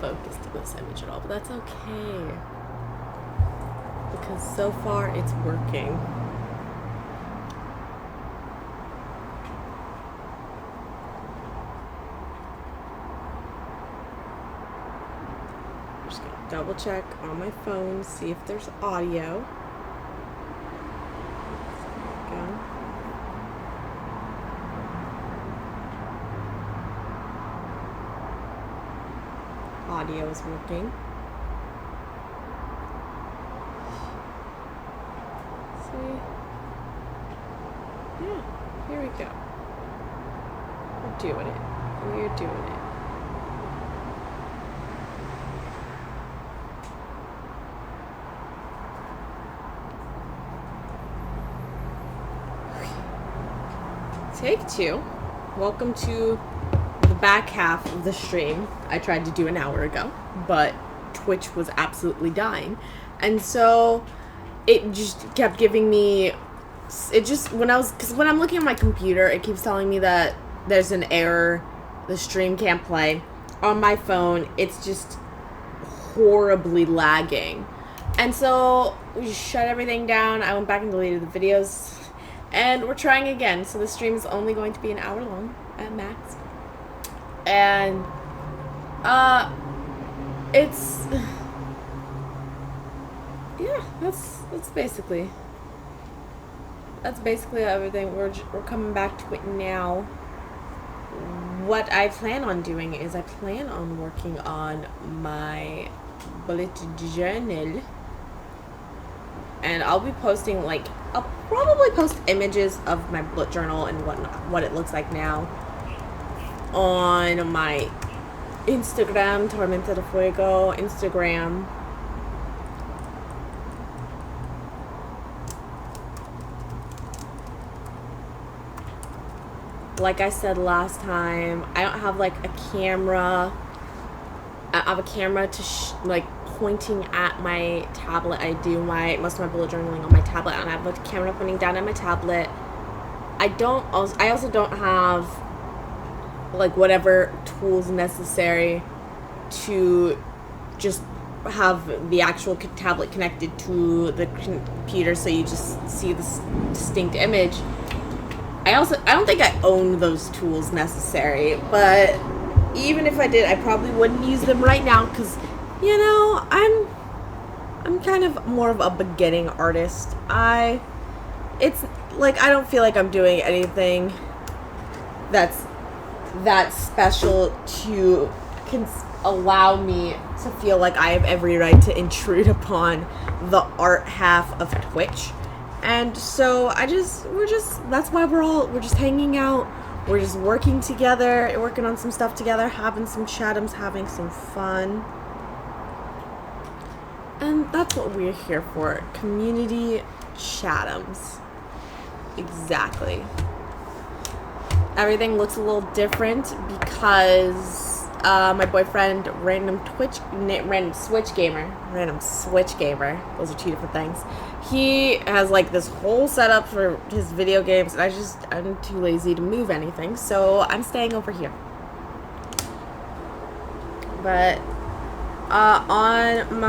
focused in this image at all, but that's okay. Because so far it's working. I'm just gonna double check on my phone, see if there's audio. Audio is working. See? Yeah, here we go. We're doing it. We're doing it. Take two. Welcome to the back half of the stream I tried to do an hour ago, but Twitch was absolutely dying. And so it just kept giving me, because when I'm looking at my computer, it keeps telling me that there's an error, the stream can't play. On my phone, it's just horribly lagging. And so we just shut everything down. I went back and deleted the videos, and we're trying again. So the stream is only going to be an hour long at max. And it's, yeah, that's basically everything. We're coming back to it now. What I plan on doing is I plan on working on my bullet journal, and I'll be posting, I'll probably post images of my bullet journal and what it looks like now on my Instagram, Tormenta de Fuego Instagram. Like I said last time, I don't have a camera. I have a camera to pointing at my tablet. I do most of my bullet journaling on my tablet, and I have a camera pointing down at my tablet. I also don't have whatever tools necessary to just have the actual tablet connected to the computer so you just see this distinct image. I don't think I own those tools necessary, but even if I did, I probably wouldn't use them right now because, I'm kind of more of a beginning artist. I don't feel like I'm doing anything that's that special to allow me to feel like I have every right to intrude upon the art half of Twitch. And so that's why we're just hanging out. We're just working together, working on some stuff together, having some chatums, having some fun. And that's what we're here for. Community chatums. Exactly. Everything looks a little different because my boyfriend, random Switch gamer, those are two different things. He has this whole setup for his video games, and I'm too lazy to move anything, so I'm staying over here. But on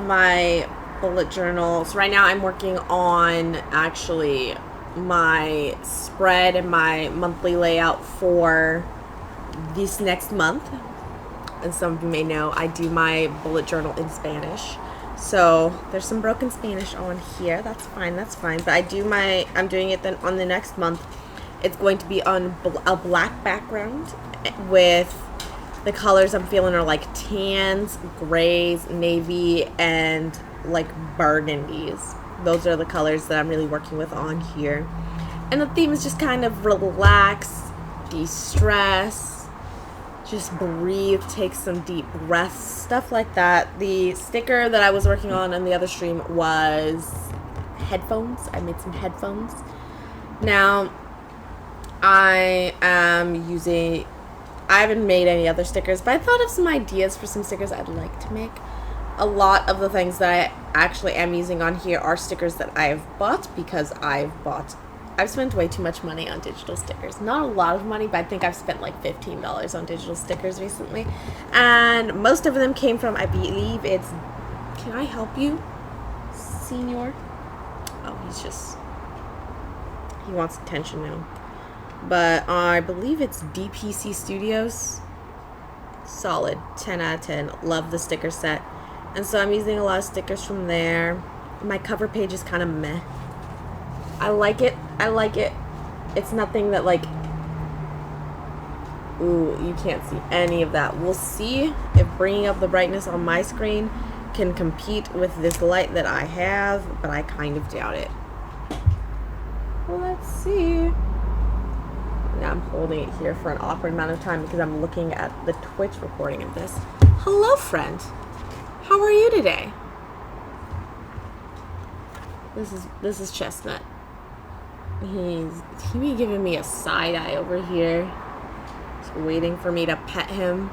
my bullet journal, so right now I'm working on actually my spread and my monthly layout for this next month. And some of you may know I do my bullet journal in Spanish, so there's some broken Spanish on here. That's fine. But I'm doing it then on the next month. It's going to be on a black background with the colors I'm feeling are tans, grays, navy, and burgundies. Those are the colors that I'm really working with on here. And the theme is just kind of relax, de-stress, just breathe, take some deep breaths, stuff like that. The sticker that I was working on the other stream was headphones. I made some headphones. Now, I haven't made any other stickers, but I thought of some ideas for some stickers I'd like to make. A lot of the things that I actually am using on here are stickers that I've bought because I I've spent way too much money on digital stickers. Not a lot of money, but I think I've spent like $15 on digital stickers recently. And most of them came from, I believe it's, can I help you, Senior? Oh, he wants attention now. But I believe it's DPC Studios. Solid, 10 out of 10. Love the sticker set. And so I'm using a lot of stickers from there. My cover page is kind of meh. I like it. It's nothing that like, ooh, you can't see any of that. We'll see if bringing up the brightness on my screen can compete with this light that I have, but I kind of doubt it. Let's see. Now I'm holding it here for an awkward amount of time because I'm looking at the Twitch recording of this. Hello, friend. How are you today? This is Chestnut. He be giving me a side eye over here. Just waiting for me to pet him.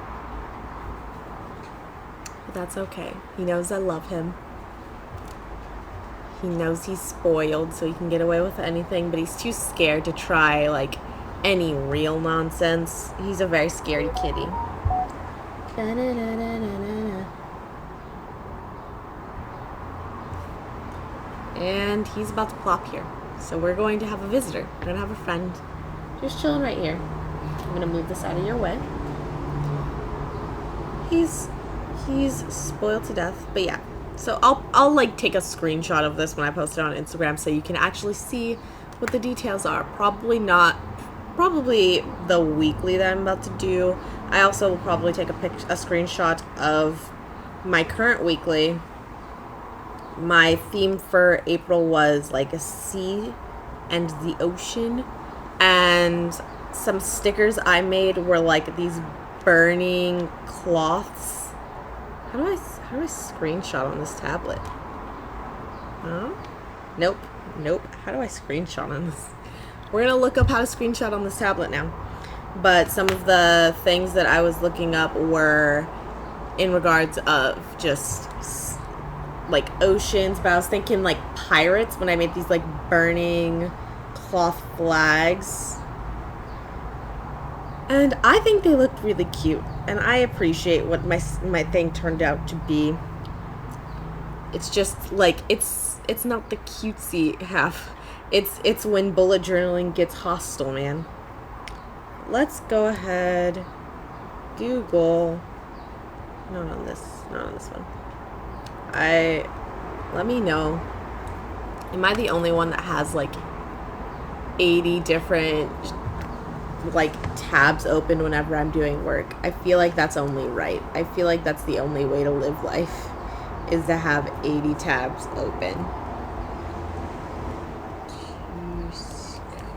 But that's okay. He knows I love him. He knows he's spoiled, so he can get away with anything, but he's too scared to try, like, any real nonsense. He's a very scaredy kitty. And he's about to plop here. So we're going to have a visitor. We're going to have a friend. Just chilling right here. I'm going to move this out of your way. He's spoiled to death. But yeah. So I'll like take a screenshot of this when I post it on Instagram so you can actually see what the details are. Probably the weekly that I'm about to do. I also will probably take a screenshot of my current weekly. My theme for April was like a sea and the ocean, and some stickers I made were like these burning cloths. How do I screenshot on this tablet? Huh? Nope. How do I screenshot on this? We're gonna look up how to screenshot on this tablet now. But some of the things that I was looking up were in regards of just like oceans, but I was thinking like pirates when I made these like burning cloth flags. And I think they looked really cute, and I appreciate what my thing turned out to be. It's just like it's not the cutesy half. It's when bullet journaling gets hostile, man. Let's go ahead. Google. Not on this one. Let me know. Am I the only one that has like 80 different like tabs open whenever I'm doing work? I feel like that's only right. I feel like that's the only way to live life, is to have 80 tabs open.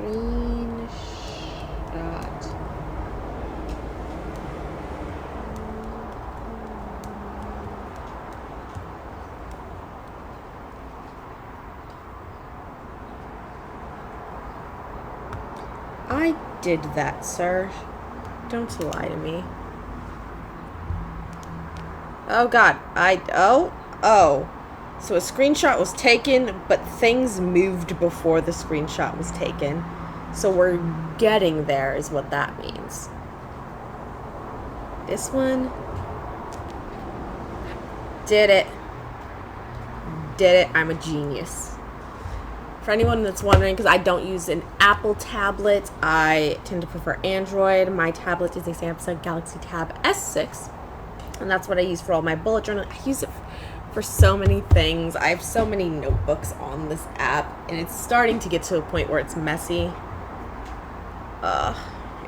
Screenshot. I did that, sir. Don't lie to me. Oh God, oh. So a screenshot was taken, but things moved before the screenshot was taken. So we're getting there is what that means. This one. Did it. I'm a genius. For anyone that's wondering, because I don't use an Apple tablet, I tend to prefer Android. My tablet is a Samsung Galaxy Tab S6, and that's what I use for all my bullet journal. I use it for so many things. I have so many notebooks on this app, and it's starting to get to a point where it's messy.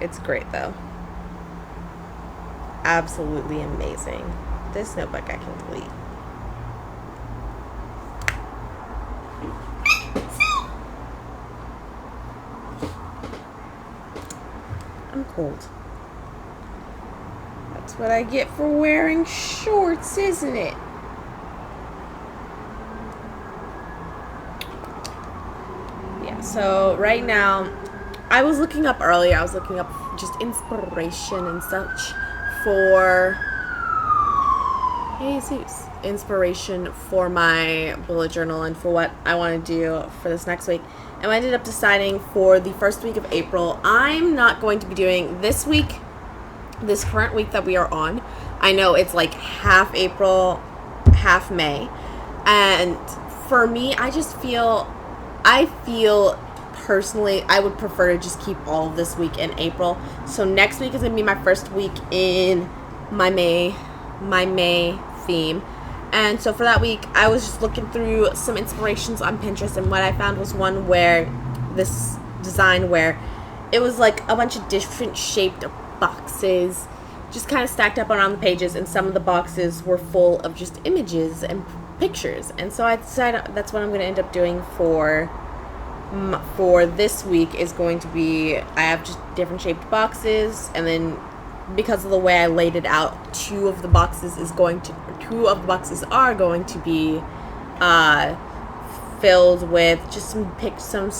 It's great though. Absolutely amazing. This notebook I can delete. I'm cold. That's what I get for wearing shorts, isn't it? Yeah, so right now, I was looking up earlier, I was looking up just inspiration and such for... Hey, Zeus. inspiration for my bullet journal and for what I want to do for this next week. And I ended up deciding for the first week of April, I'm not going to be doing this week, this current week that we are on. I know it's like half April, half May. And for me, I feel personally, I would prefer to just keep all of this week in April. So next week is going to be my first week in my May theme. And so for that week, I was just looking through some inspirations on Pinterest, and what I found was one where this design where it was like a bunch of different shaped boxes just kind of stacked up around the pages, and some of the boxes were full of just images and pictures. And so I decided that's what I'm going to end up doing for this week is going to be, I have just different shaped boxes, and then because of the way I laid it out, two of the boxes are going to be filled with just some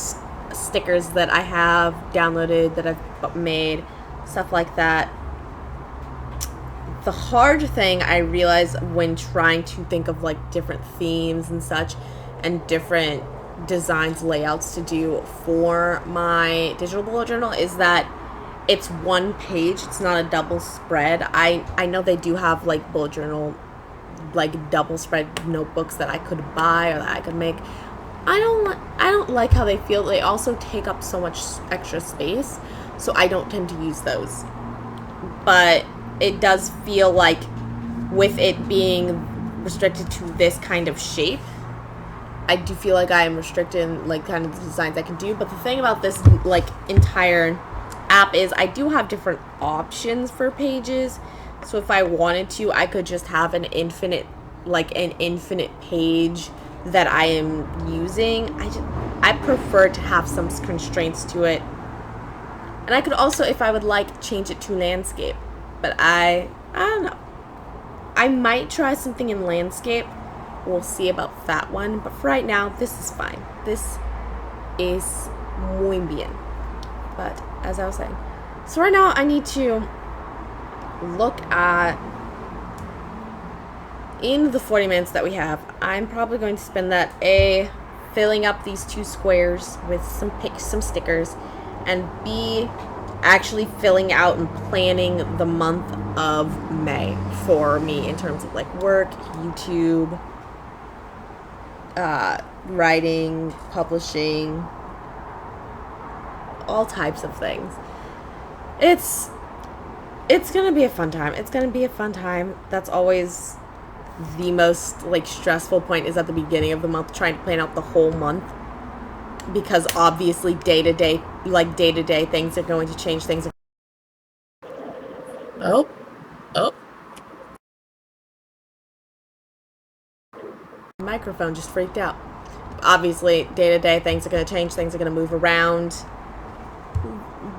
stickers that I have downloaded, that I've made, stuff like that. The hard thing I realized when trying to think of like different themes and such, and different designs, layouts to do for my digital bullet journal, is that it's one page. It's not a double spread. I know they do have like bullet journal, like double spread notebooks that I could buy or that I could make. I don't like how they feel. They also take up so much extra space, so I don't tend to use those. But it does feel like, with it being restricted to this kind of shape, I do feel like I am restricted in like kind of the designs I can do. But the thing about this like entire app is I do have different options for pages. So if I wanted to, I could just have an infinite page that I am using. I prefer to have some constraints to it. And I could also, if I would like, change it to landscape. But I don't know. I might try something in landscape. We'll see about that one. But for right now, this is fine. This is muy bien. But as I was saying, so right now I need to look at, in the 40 minutes that we have, I'm probably going to spend that filling up these two squares with some stickers, and B, actually filling out and planning the month of May for me in terms of like work, YouTube, writing, publishing, all types of things. It's gonna be a fun time. That's always the most like stressful point, is at the beginning of the month, trying to plan out the whole month, because obviously day to day things are going to change things. Oh microphone just freaked out. Obviously day to day things are going to change, things are going to move around.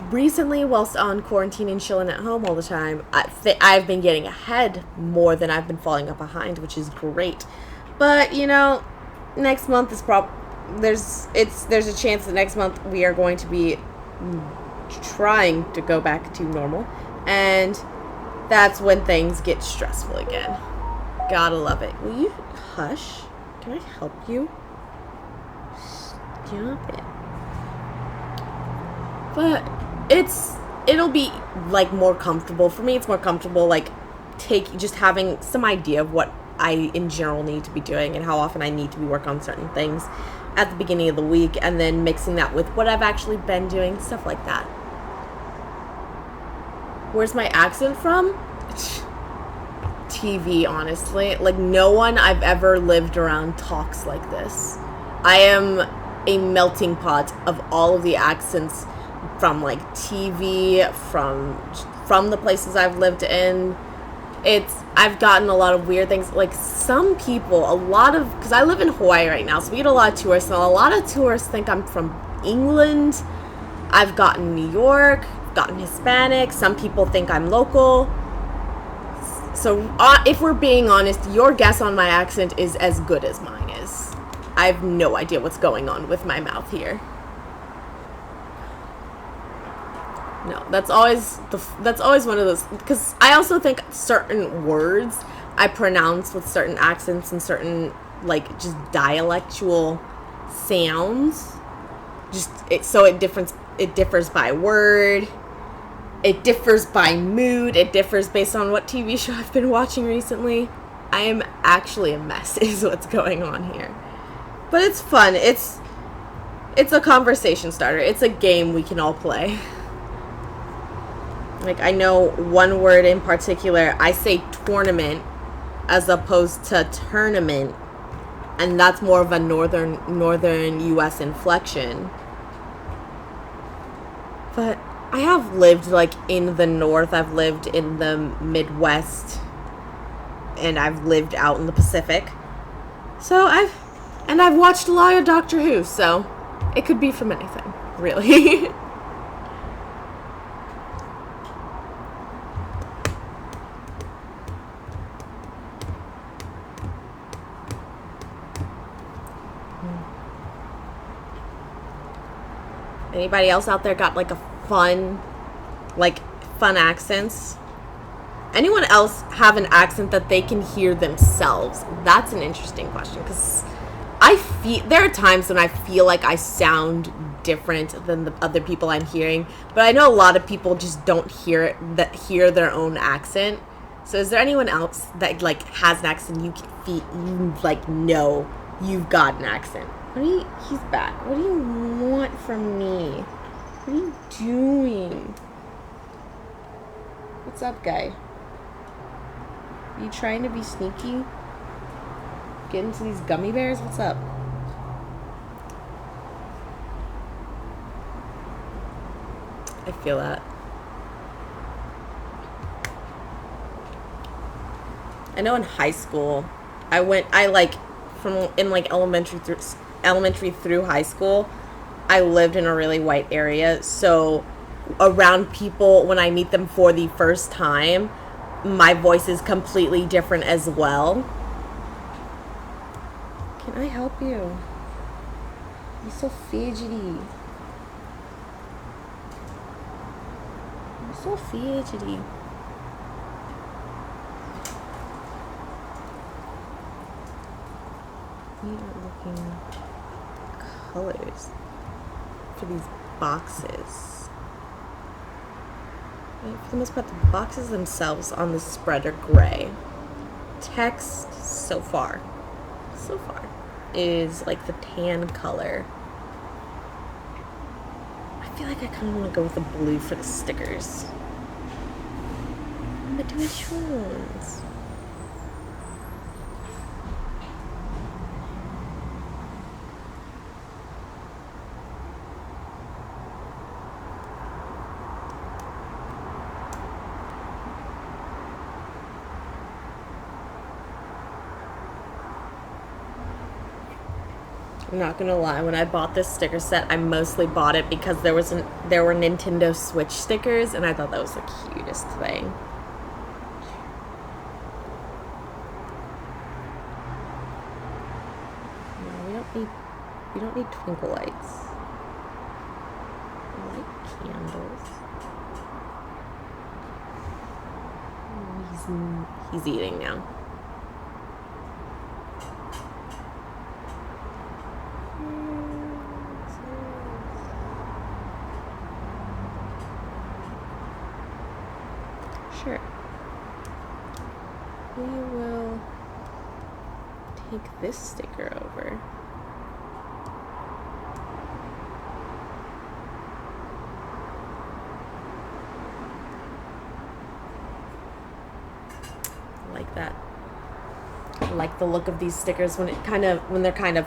Recently, whilst on quarantine and chilling at home all the time, I've been getting ahead more than I've been falling up behind, which is great. But you know, next month is there's a chance that next month we are going to be trying to go back to normal, and that's when things get stressful again. Gotta love it. Will you hush? Can I help you? Stop it. But it'll be like more comfortable for me. It's more comfortable like just having some idea of what I in general need to be doing and how often I need to be working on certain things at the beginning of the week, and then mixing that with what I've actually been doing, stuff like that. Where's my accent from? TV, honestly. Like, no one I've ever lived around talks like this. I am a melting pot of all of the accents from like TV, from the places I've lived in. I've gotten a lot of weird things. Like, some people, because I live in Hawaii right now, so we get a lot of tourists, and a lot of tourists think I'm from England. I've gotten New York, gotten Hispanic. Some people think I'm local. So if we're being honest, your guess on my accent is as good as mine is. I have no idea what's going on with my mouth here. No, that's always one of those, because I also think certain words, I pronounce with certain accents and certain, like, just dialectual sounds. So it differs by word. It differs by mood. It differs based on what TV show I've been watching recently. I am actually a mess is what's going on here. But it's fun. It's a conversation starter. It's a game we can all play. Like, I know one word in particular. I say tournament as opposed to tournament, and that's more of a northern US inflection. But I have lived, like, in the north. I've lived in the Midwest, and I've lived out in the Pacific. So I've watched a lot of Doctor Who, so it could be from anything, really. Anybody else out there got, like, a fun accents? Anyone else have an accent that they can hear themselves? That's an interesting question, because there are times when I feel like I sound different than the other people I'm hearing, but I know a lot of people just don't hear their own accent. So is there anyone else that, like, has an accent you like know you've got an accent? He's back. What do you want from me? What are you doing? What's up, guy? You trying to be sneaky? Get into these gummy bears? What's up? I feel that. I know in high school, elementary through high school, I lived in a really white area, so around people, when I meet them for the first time, my voice is completely different as well. Can I help you? You're so fidgety. You're so fidgety. We are looking colors for these boxes. And for the most part, the boxes themselves on the spread are gray. Text so far is like the tan color. I feel like I kind of want to go with the blue for the stickers. But which ones? I'm not gonna lie, when I bought this sticker set, I mostly bought it because there were Nintendo Switch stickers, and I thought that was the cutest thing. No, we don't need twinkle lights. I like candles. He's eating now. Sure. We will take this sticker over. I like that. I like the look of these stickers when they're kind of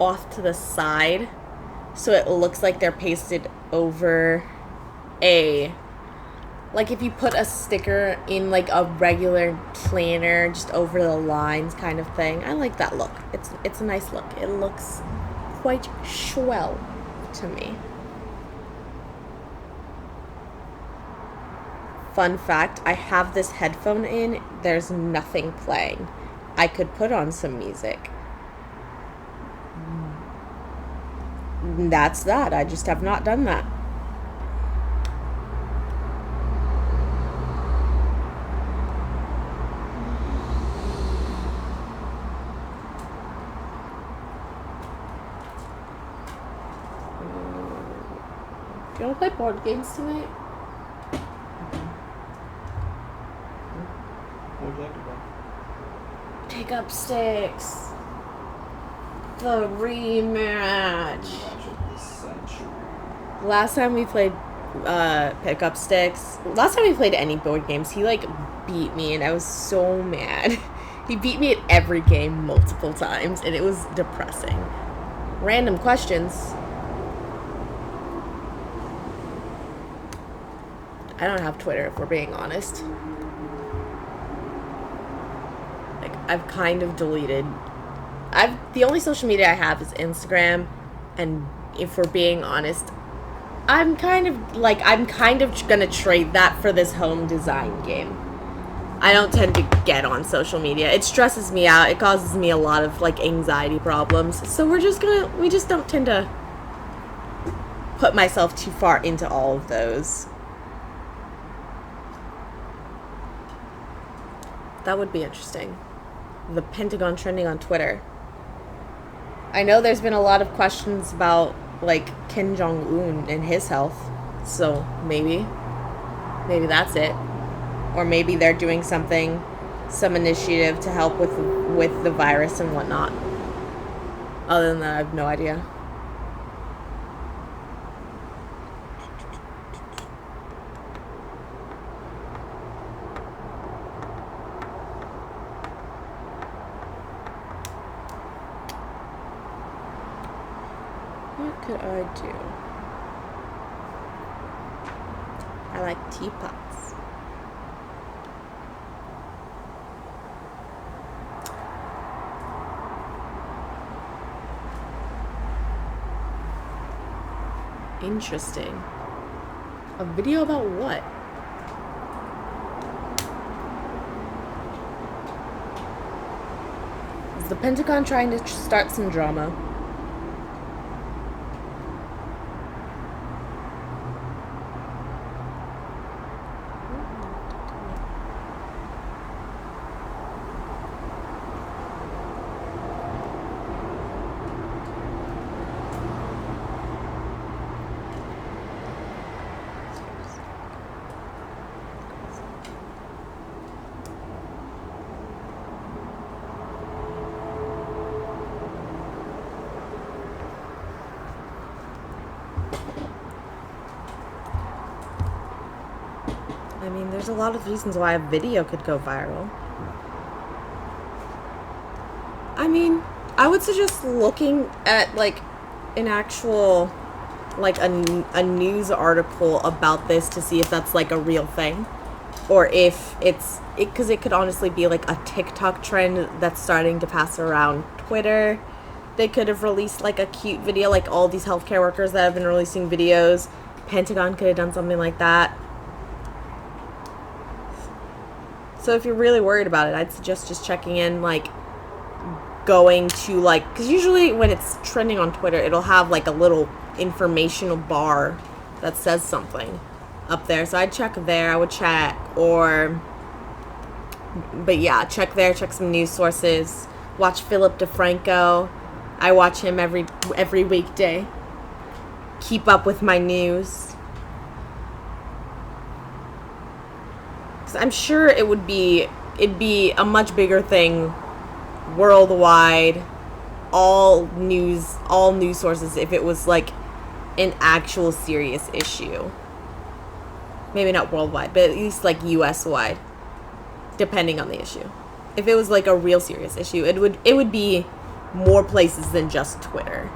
off to the side, so it looks like they're pasted over like if you put a sticker in like a regular planner just over the lines kind of thing. I like that look. It's a nice look. It looks quite swell to me. Fun fact, I have this headphone in. There's nothing playing. I could put on some music. That's that. I just have not done that. you want to play board games tonight? What would you like to play? Pick up sticks. The rematch. Rematch of the century. Last time we played pick up sticks. Last time we played any board games, he like beat me and I was so mad. He beat me at every game multiple times and it was depressing. Random questions. I don't have Twitter if we're being honest. Like I've kind of deleted. The only social media I have is Instagram, and if we're being honest, I'm kind of gonna trade that for this home design game. I don't tend to get on social media. It stresses me out. It causes me a lot of like anxiety problems. So we just don't tend to put myself too far into all of those. That would be interesting. The Pentagon trending on Twitter. I know there's been a lot of questions about like Kim Jong-un and his health. So maybe that's it. Or maybe they're doing some initiative to help with the virus and whatnot. Other than that, I have no idea. What could I do? I like teapots. Interesting. A video about what? Is the Pentagon trying to start some drama? I mean, there's a lot of reasons why a video could go viral. I mean, I would suggest looking at, like, an actual, like, a news article about this to see if that's, like, a real thing. Or if because it could honestly be, like, a TikTok trend that's starting to pass around Twitter. They could have released, like, a cute video, like all these healthcare workers that have been releasing videos. Pentagon could have done something like that. So if you're really worried about it, I'd suggest just checking in, like, going to, like, because usually when it's trending on Twitter, it'll have, like, a little informational bar that says something up there. So I'd check there. I would check, but yeah, check there, check some news sources. Watch Philip DeFranco. I watch him every weekday. Keep up with my news. I'm sure it'd be a much bigger thing worldwide, all news sources, if it was like an actual serious issue. Maybe not worldwide, but at least like US wide, depending on the issue. If it was like a real serious issue, it would be more places than just Twitter.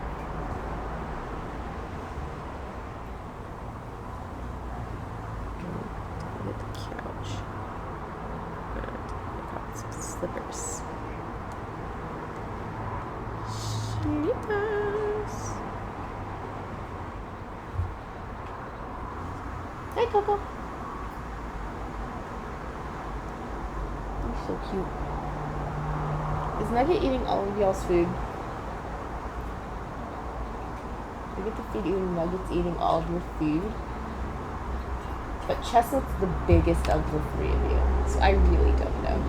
Slippers. Hi, Coco. You're so cute. Is Nugget eating all of y'all's food? I get to feed you Nugget's eating all of your food. But Chestnut's the biggest of the three of you, so I really don't know.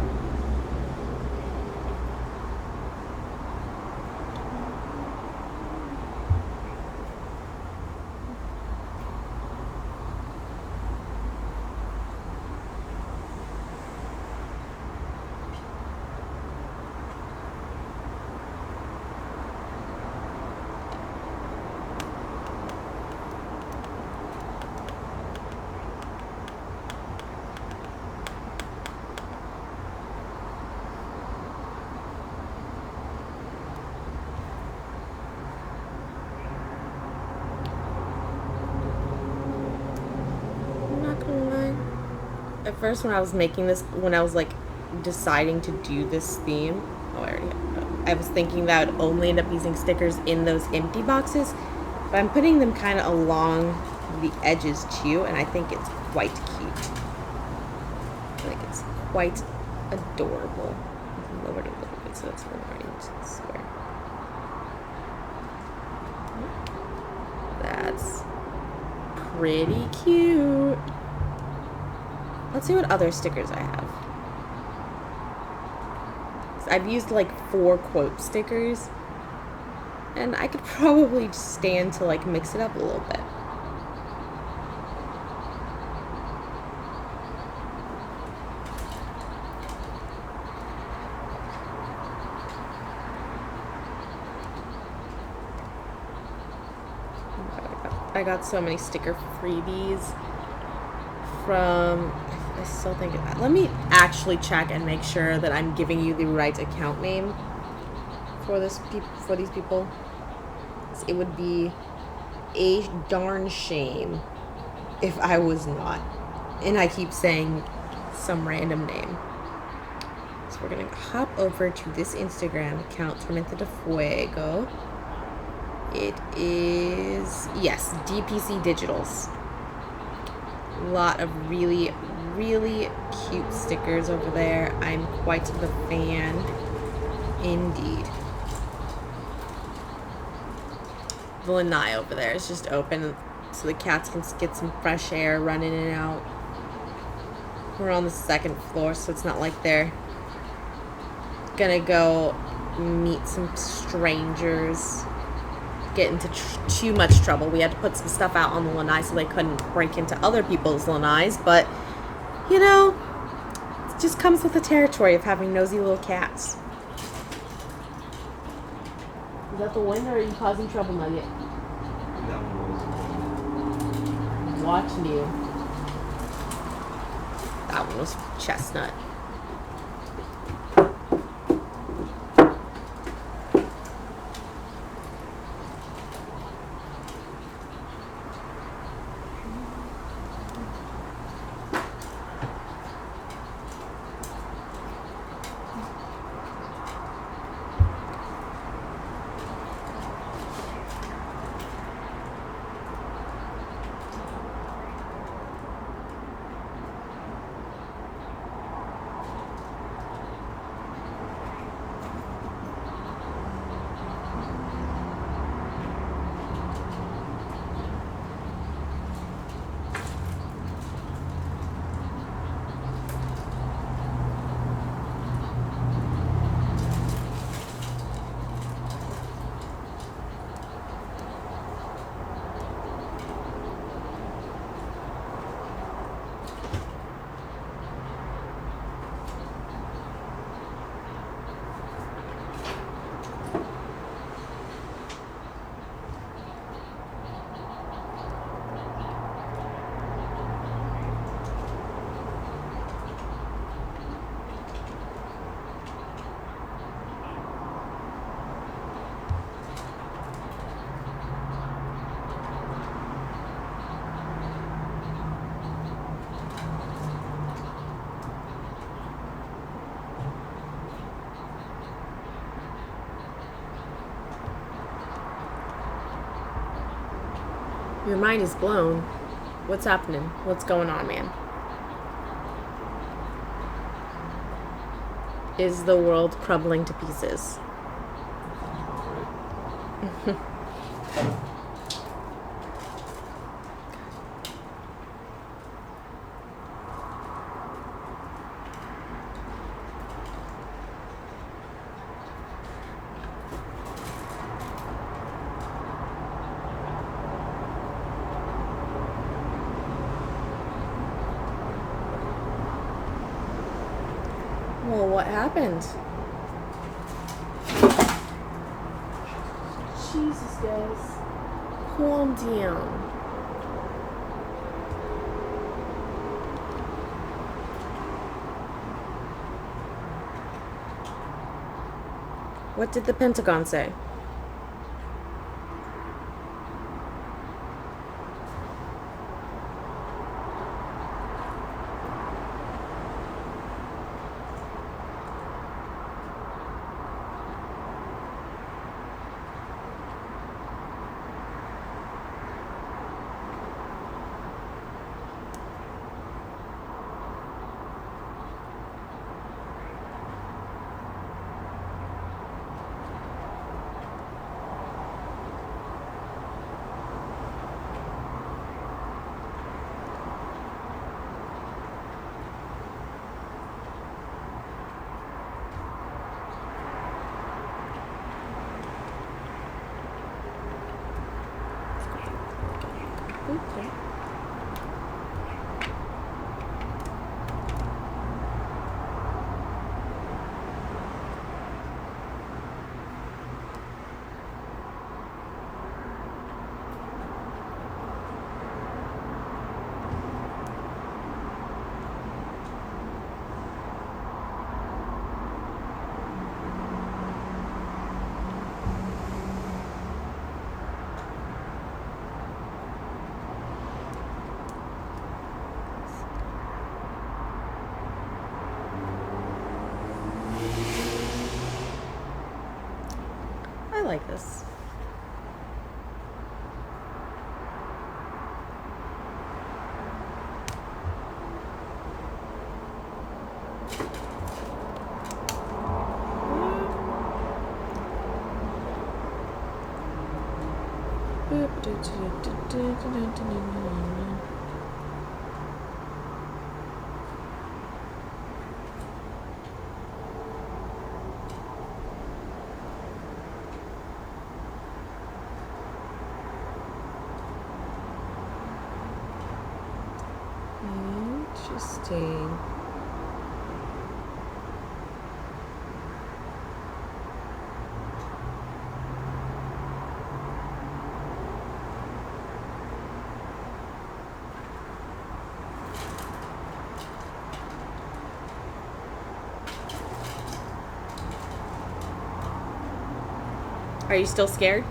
At first, when I was making this, when I was like deciding to do this theme, oh, I already have, I was thinking that I would only end up using stickers in those empty boxes, but I'm putting them kind of along the edges too, and I think it's quite cute. Like it's quite adorable. Lower it a little bit so it's more orange. I swear. That's pretty cute. Let's see what other stickers I have. I've used like 4 quote stickers, and I could probably stand to like mix it up a little bit. I got so many sticker freebies from, I still think, let me actually check and make sure that I'm giving you the right account name for these people. It would be a darn shame if I was not, and I keep saying some random name. So we're gonna hop over to this Instagram account, Tormenta de Fuego. It is, yes, DPC Digitals. A lot of really, really cute stickers over there. I'm quite the fan indeed. The lanai over there is just open so the cats can get some fresh air, run in and out. We're on the 2nd floor, so it's not like they're gonna go meet some strangers, get into too much trouble. We had to put some stuff out on the lanai so they couldn't break into other people's lanais, but you know, it just comes with the territory of having nosy little cats. Is that the wind, or are you causing trouble, Nugget? That one was. Watching you. That one was Chestnut. Your mind is blown. What's happening? What's going on, man? Is the world crumbling to pieces? Well, what happened? Jesus, guys. Calm down. What did the Pentagon say? like this. Interesting. Are you still scared?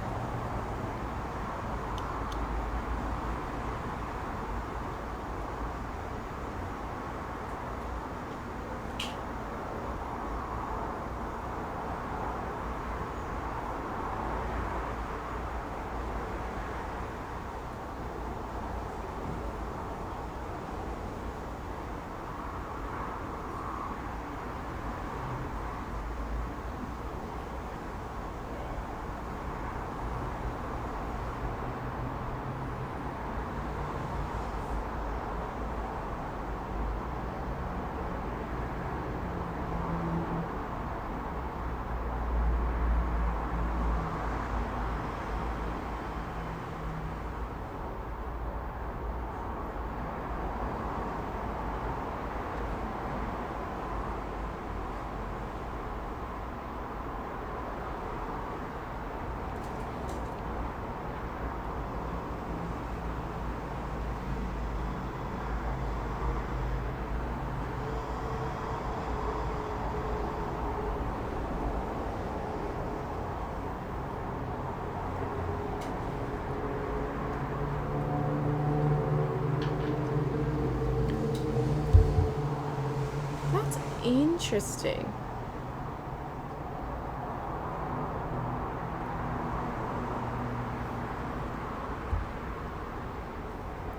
That's interesting.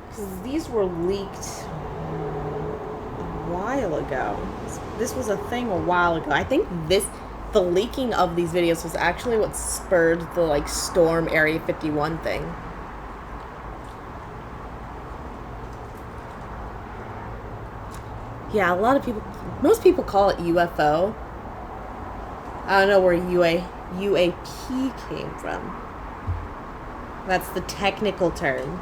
Because these were leaked a while ago. This was a thing a while ago. I think the leaking of these videos was actually what spurred the like Storm Area 51 thing. Yeah, a lot of people, most people call it UFO. I don't know where UAP came from. That's the technical term.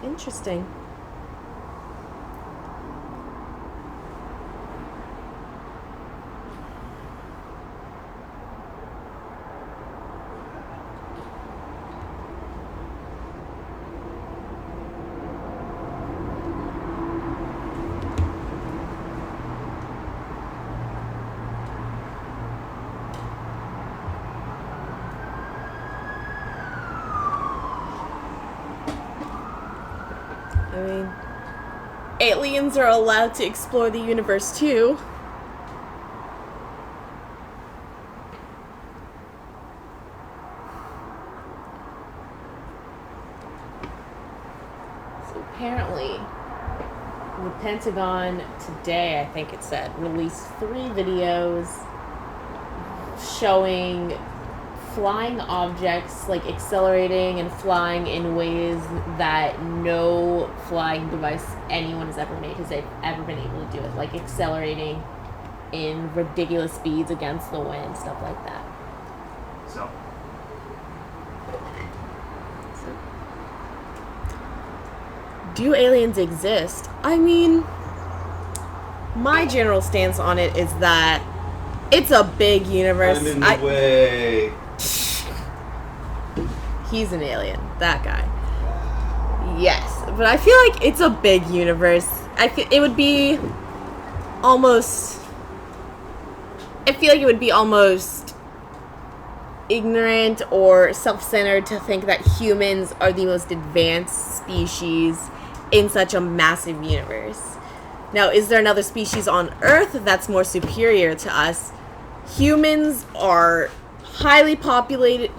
Interesting. I mean, aliens are allowed to explore the universe too. So apparently, the Pentagon today, I think it said, released 3 videos showing flying objects like accelerating and flying in ways that no flying device anyone has ever made has ever been able to do it, like accelerating in ridiculous speeds against the wind, stuff like that. So do aliens exist? I mean, my general stance on it is that it's a big universe. I'm in the way. He's an alien, that guy. Yes, but I feel like it's a big universe. I feel it would be almost, I feel like it would be almost ignorant or self-centered to think that humans are the most advanced species in such a massive universe. Now, is there another species on Earth that's more superior to us? Humans are highly populated.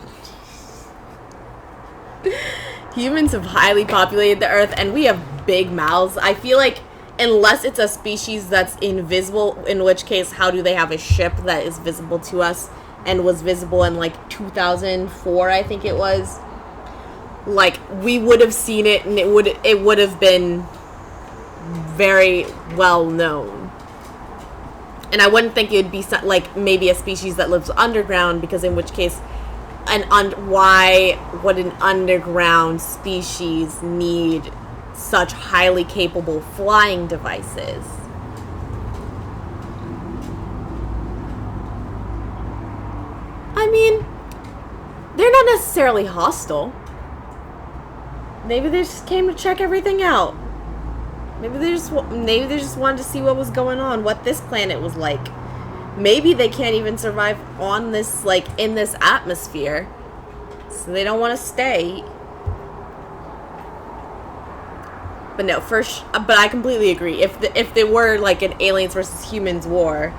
Humans have highly populated the Earth, and we have big mouths. I feel like unless it's a species that's invisible, in which case, how do they have a ship that is visible to us and was visible in like 2004, I think it was? Like, we would have seen it, and it would have been very well known. And I wouldn't think it would be like maybe a species that lives underground, because in which case, why would an underground species need such highly capable flying devices? I mean, they're not necessarily hostile. Maybe they just came to check everything out. Maybe they just wanted to see what was going on, what this planet was like. Maybe they can't even survive on this, like, in this atmosphere, so they don't want to stay. But no, but I completely agree. If there were like an aliens versus humans war,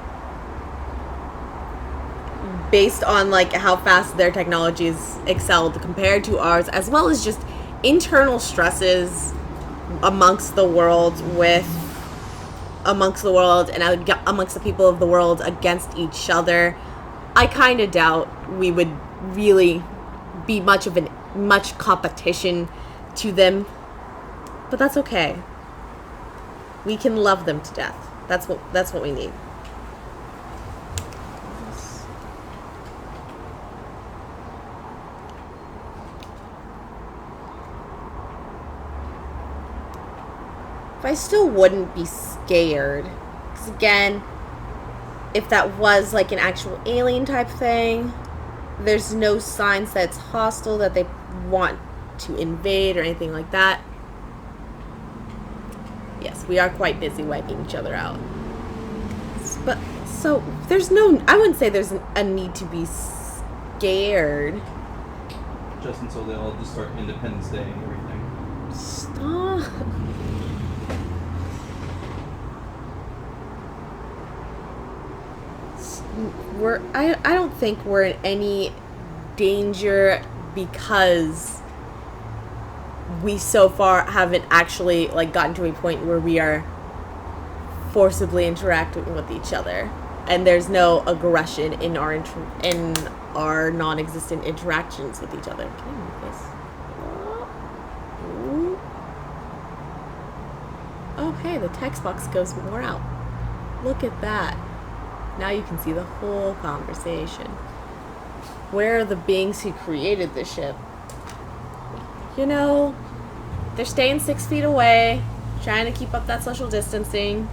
based on like how fast their technology is excelled compared to ours, as well as just internal stresses amongst the world and amongst the people of the world against each other, I kind of doubt we would really be much competition to them. But that's okay. We can love them to death. That's what we need. I still wouldn't be scared, because again, if that was like an actual alien type thing, there's no signs that it's hostile, that they want to invade or anything like that. Yes, we are quite busy wiping each other out. But so I wouldn't say there's a need to be scared. Just until they all just start Independence Day and everything. Stop. I don't think we're in any danger, because we so far haven't actually like gotten to a point where we are forcibly interacting with each other, and there's no aggression in our non-existent interactions with each other. Can I move this? Ooh. Oh, hey, the text box goes more out. Look at that. Now you can see the whole conversation. Where are the beings who created the ship? You know, they're staying 6 feet away, trying to keep up that social distancing,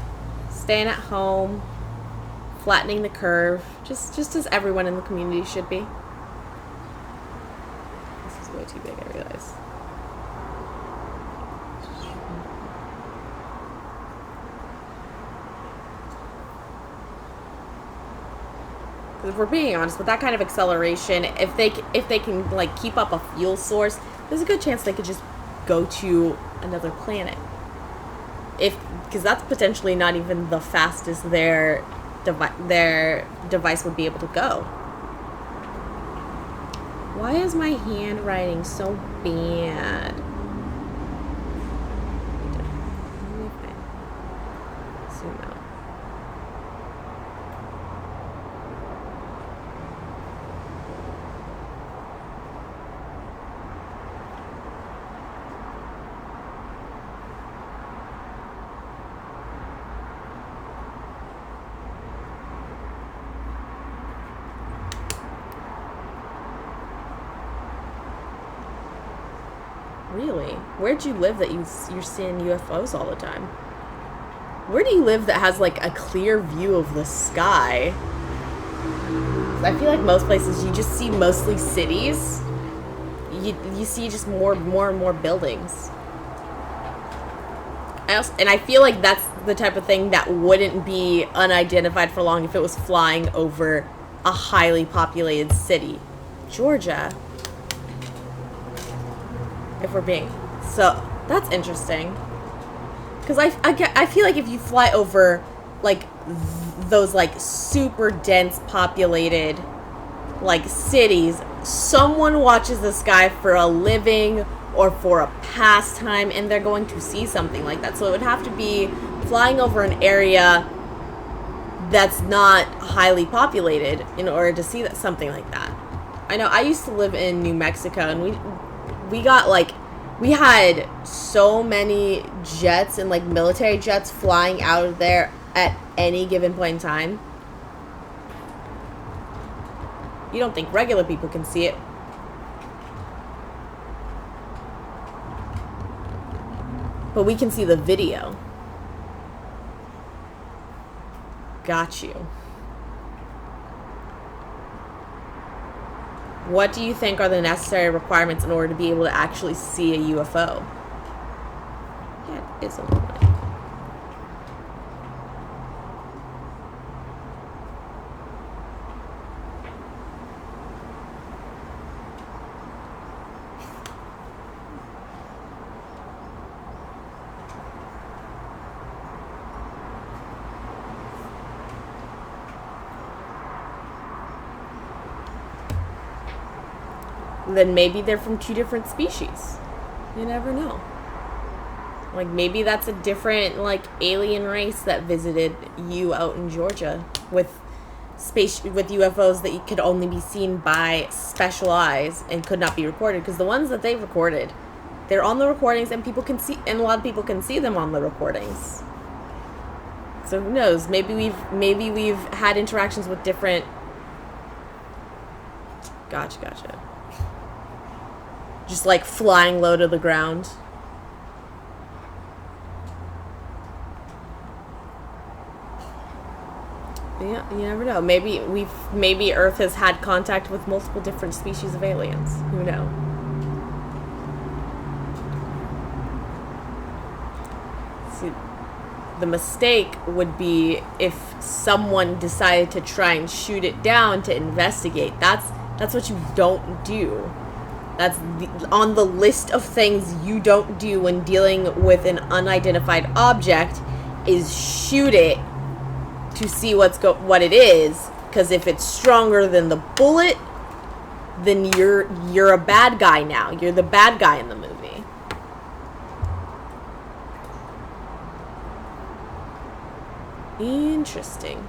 staying at home, flattening the curve, just as everyone in the community should be. This is way too big, I realize. If we're being honest, with that kind of acceleration, if they can like keep up a fuel source, there's a good chance they could just go to another planet. Because that's potentially not even the fastest their device would be able to go. Why is my handwriting so bad? Zoom out. Really? Where'd you live that you're seeing UFOs all the time? Where do you live that has like a clear view of the sky? I feel like most places you just see mostly cities. You see just more and more buildings. I feel like that's the type of thing that wouldn't be unidentified for long if it was flying over a highly populated city. Georgia. If we're being... So, that's interesting. Because I feel like if you fly over, like, those, like, super dense populated, like, cities, someone watches the sky for a living or for a pastime, and they're going to see something like that. So it would have to be flying over an area that's not highly populated in order to see something like that. I know I used to live in New Mexico, and we got, like, we had so many jets and, like, military jets flying out of there at any given point in time. You don't think regular people can see it. But we can see the video. Got you. What do you think are the necessary requirements in order to be able to actually see a UFO? Yeah, it is a little bit. Then maybe they're from two different species. You never know. Like, maybe that's a different, like, alien race that visited you out in Georgia with UFOs that could only be seen by special eyes and could not be recorded. Because the ones that they recorded, they're on the recordings, and people can see, and a lot of people can see them on the recordings. So who knows? Maybe we've had interactions with different. Gotcha. Just, like, flying low to the ground. Yeah, you never know. Maybe Earth has had contact with multiple different species of aliens. Who knows? See, the mistake would be if someone decided to try and shoot it down to investigate. That's what you don't do. That's on the list of things you don't do when dealing with an unidentified object is shoot it to see what it is. Because if it's stronger than the bullet, then you're a bad guy now. You're the bad guy in the movie. Interesting.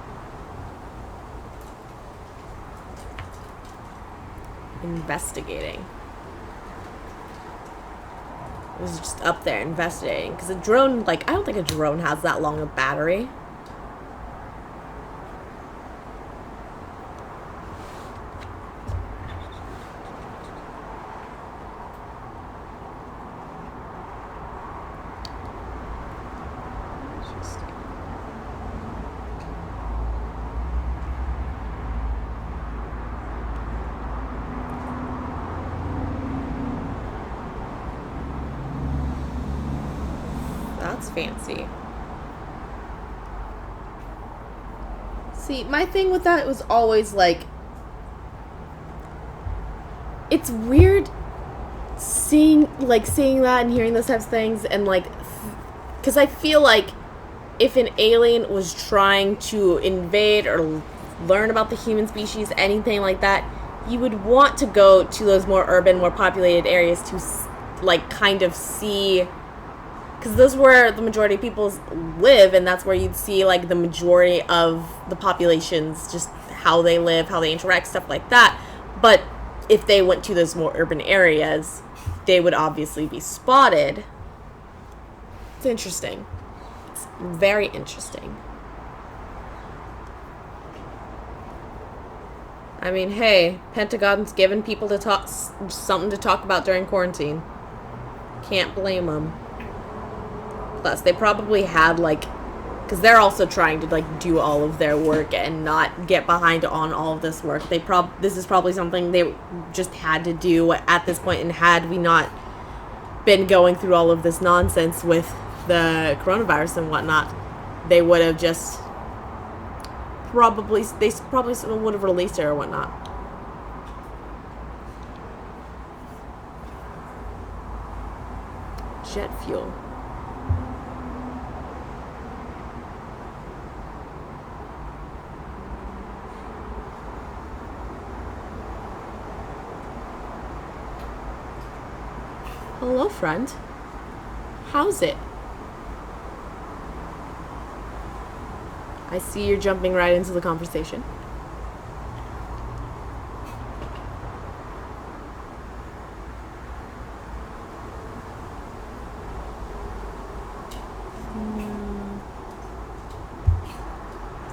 Investigating. It was just up there investigating. Because a drone, like, I don't think a drone has that long a battery. Fancy. See, my thing with that was always like, it's weird seeing that and hearing those types of things, and like, because I feel like if an alien was trying to invade or learn about the human species, anything like that, you would want to go to those more urban, more populated areas to, like, kind of see. Because those where the majority of people live, and that's where you'd see, like, the majority of the populations, just how they live, how they interact, stuff like that. But if they went to those more urban areas, they would obviously be spotted. It's interesting. It's very interesting. I mean, hey, Pentagon's giving people something to talk about during quarantine. Can't blame them. Plus, they probably had, like, because they're also trying to, like, do all of their work and not get behind on all of this work. This is probably something they just had to do at this point, and had we not been going through all of this nonsense with the coronavirus and whatnot, they would have just probably would have released it or whatnot. Jet fuel. Hello, friend. How's it? I see you're jumping right into the conversation.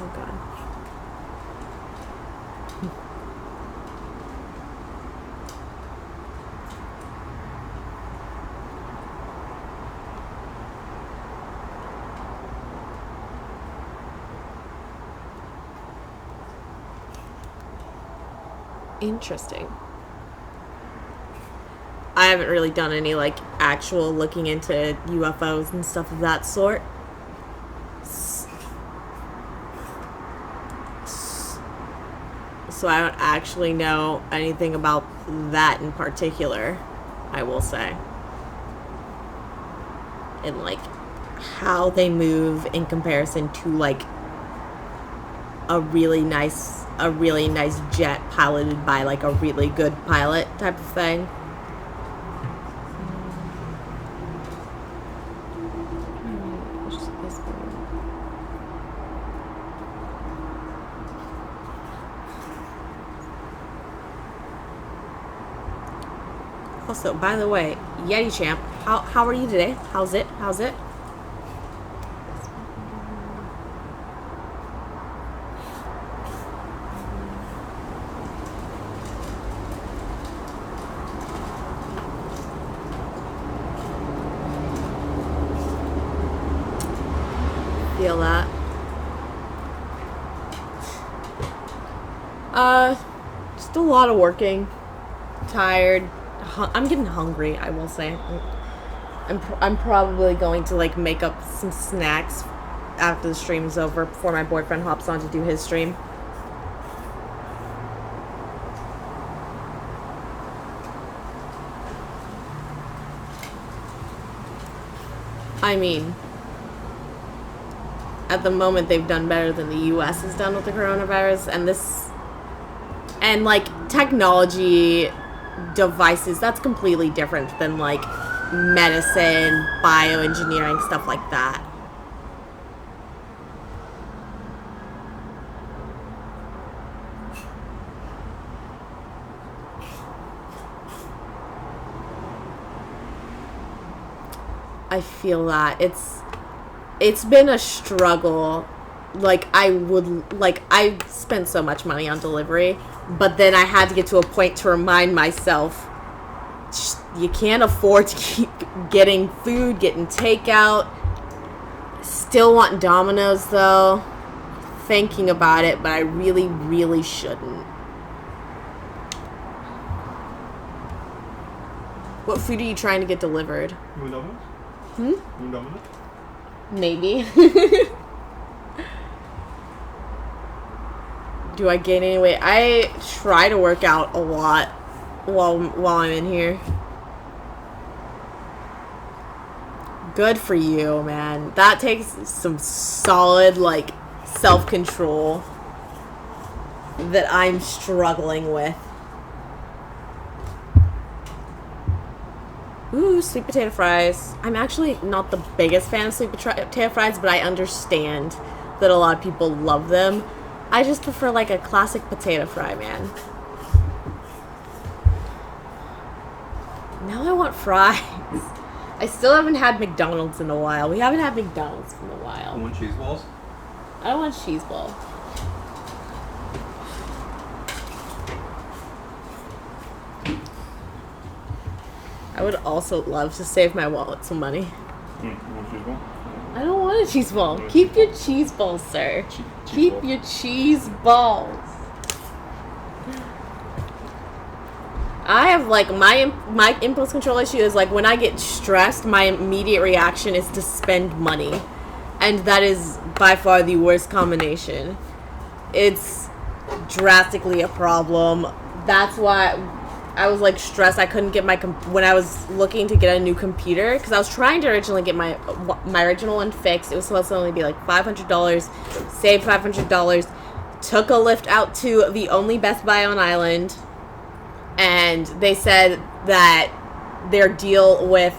Oh, God. Interesting. I haven't really done any like actual looking into UFOs and stuff of that sort. So I don't actually know anything about that in particular, I will say. And like how they move in comparison to like a really nice jet piloted by like a really good pilot type of thing. Also, by the way, Yeti Champ, how are you today? How's it? Feel that. Just a lot of working. Tired. I'm getting hungry, I will say. I'm probably going to like make up some snacks after the stream is over before my boyfriend hops on to do his stream. I mean, at the moment they've done better than the US has done with the coronavirus, and like technology devices, that's completely different than like medicine, bioengineering, stuff like that. I feel that it's been a struggle. Like I spent so much money on delivery, but then I had to get to a point to remind myself, you can't afford to keep getting food, getting takeout. Still want Domino's though. Thinking about it, but I really, really shouldn't. What food are you trying to get delivered? Domino's? Domino's? Maybe. Do I gain any weight? I try to work out a lot while I'm in here. Good for you, man. That takes some solid, like, self-control that I'm struggling with. Ooh, sweet potato fries. I'm actually not the biggest fan of sweet potato fries, but I understand that a lot of people love them. I just prefer like a classic potato fry, man. Now I want fries. I still haven't had McDonald's in a while. We haven't had McDonald's in a while. You want cheese balls? I want cheese balls. I would also love to save my wallet some money. You want a cheese ball? I don't want a cheese ball. Keep your cheese balls, sir. Keep your cheese balls. I have like my impulse control issue is like when I get stressed, my immediate reaction is to spend money, and that is by far the worst combination. It's drastically a problem. That's why I was like stressed. I couldn't get when I was looking to get a new computer, because I was trying to originally get my original one fixed. It was supposed to only be like $500. Saved $500. Took a lift out to the only Best Buy on Island, and they said that their deal with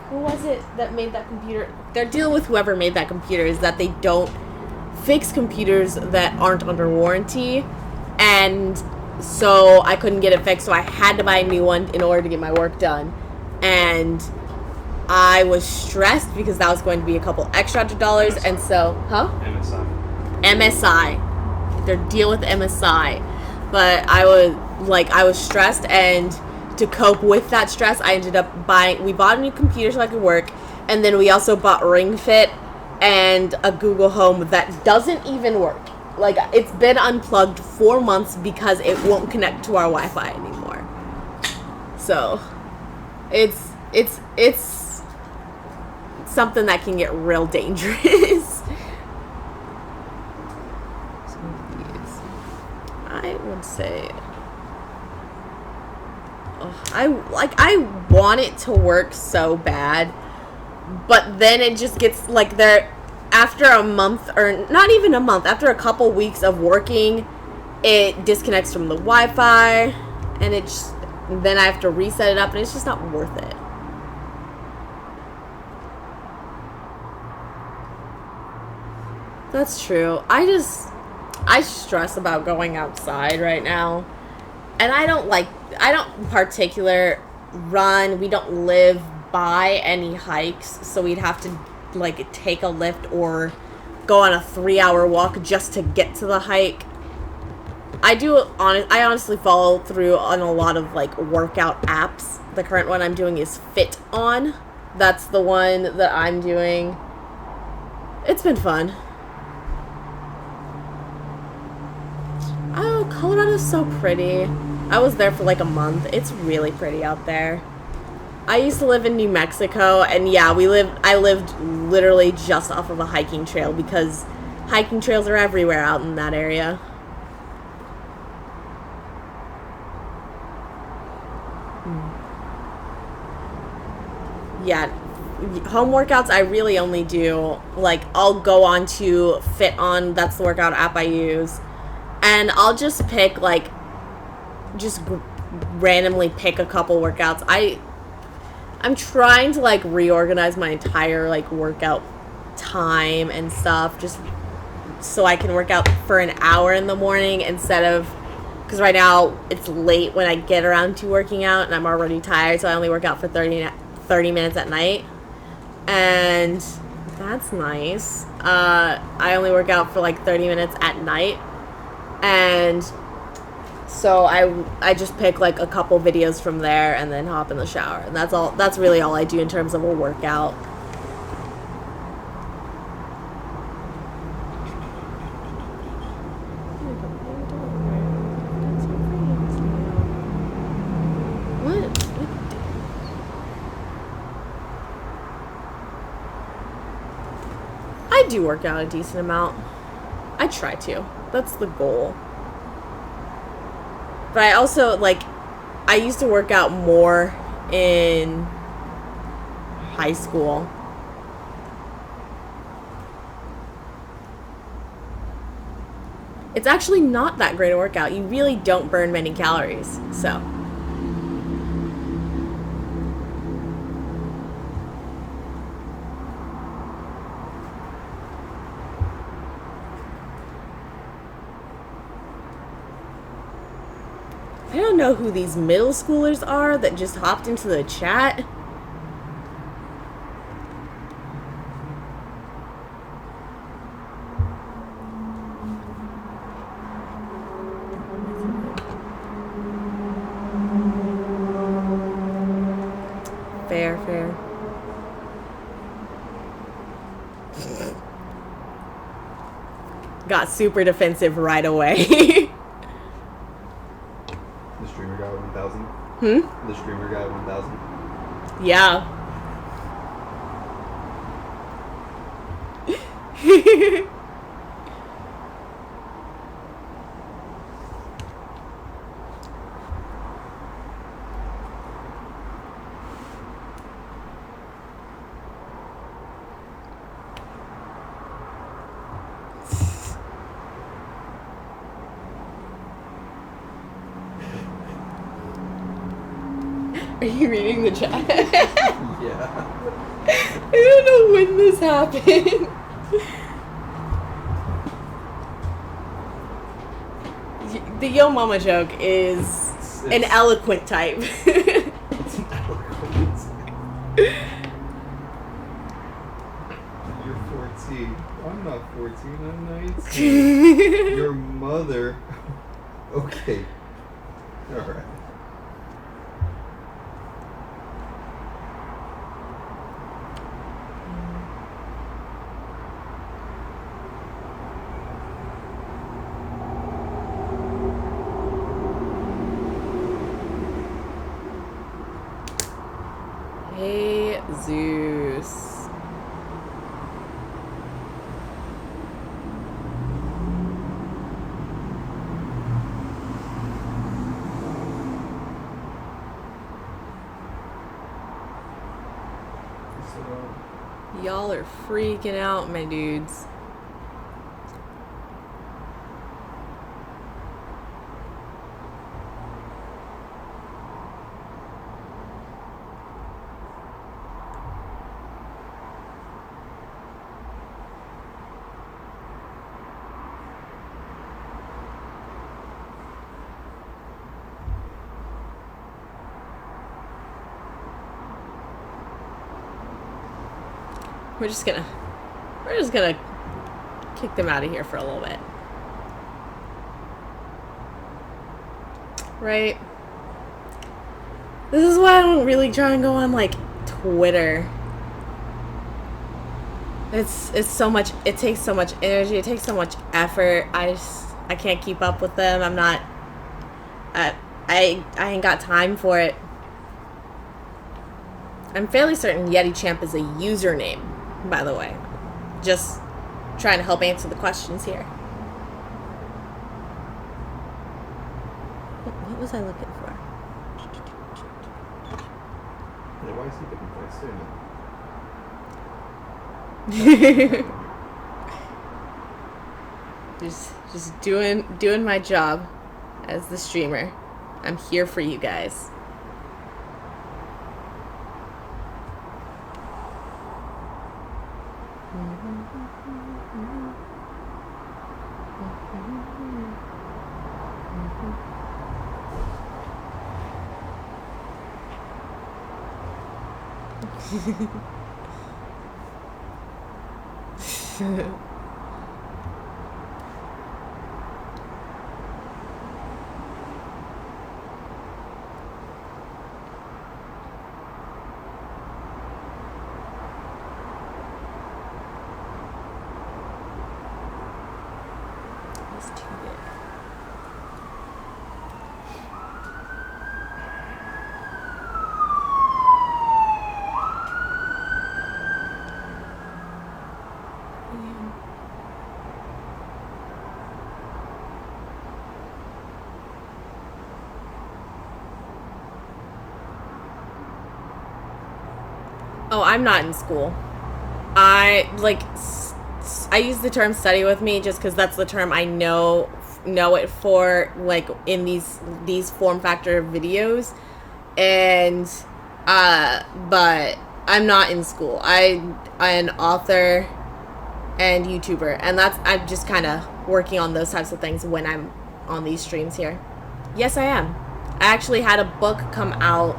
who was it that made that computer? Their deal with whoever made that computer is that they don't fix computers that aren't under warranty, and so I couldn't get it fixed, so I had to buy a new one in order to get my work done. And I was stressed because that was going to be a couple extra $100, and so, MSI. Their deal with MSI. But I was stressed, and to cope with that stress, I ended up we bought a new computer so I could work, and then we also bought Ring Fit and a Google Home that doesn't even work. Like, it's been unplugged 4 months because it won't connect to our Wi-Fi anymore. So, it's something that can get real dangerous. I would say, I want it to work so bad, but then it just gets like after a month, or not even a month, after a couple weeks of working, it disconnects from the Wi-Fi, and then I have to reset it up, and it's just not worth it. That's true. I stress about going outside right now, and I don't in particular run. We don't live by any hikes, so we'd have to like take a lift or go on a 3-hour walk just to get to the hike. I honestly follow through on a lot of like workout apps. The current one I'm doing is Fit On. That's the one that I'm doing. It's been fun. Oh, Colorado's so pretty. I was there for like a month. It's really pretty out there. I used to live in New Mexico, and yeah, I lived literally just off of a hiking trail because hiking trails are everywhere out in that area. Yeah, home workouts I really only do, like, I'll go on to Fit On, that's the workout app I use, and I'll just pick, like, randomly pick a couple workouts. I'm trying to, like, reorganize my entire, like, workout time and stuff, just so I can work out for an hour in the morning instead of, because right now it's late when I get around to working out and I'm already tired, so I only work out for 30 minutes at night, and that's nice. I only work out for like 30 minutes at night, and so I just pick like a couple videos from there and then hop in the shower, and that's really all I do in terms of a workout. I do work out a decent amount. I try to. That's the goal. But I also, like, I used to work out more in high school. It's actually not that great a workout. You really don't burn many calories, so. I don't know who these middle schoolers are that just hopped into the chat. Fair. Got super defensive right away. The streamer got 1,000. The streamer guy 1000. Yeah. Are you reading the chat? Yeah. I don't know when this happened. The Yo Mama joke is an eloquent type. It's an eloquent. You're 14. I'm not 14. I'm 19. Your mother. Okay. All right. Hey, Zeus. Y'all are freaking out, my dudes. We're just gonna kick them out of here for a little bit. Right? This is why I don't really try and go on like Twitter. It's so much, it takes so much energy, it takes so much effort. I can't keep up with them. I'm not I ain't got time for it. I'm fairly certain Yeti Champ is a username, by the way. Just trying to help answer the questions here. What was I looking for? Yeah, why is he looking for a student? Just doing my job as the streamer. I'm here for you guys. Oh, I'm not in school. I use the term study with me just because that's the term I know it for, like, in these form factor videos. And but I'm not in school. I'm an author and YouTuber, and I'm just kind of working on those types of things when I'm on these streams here. Yes, I am. I actually had a book come out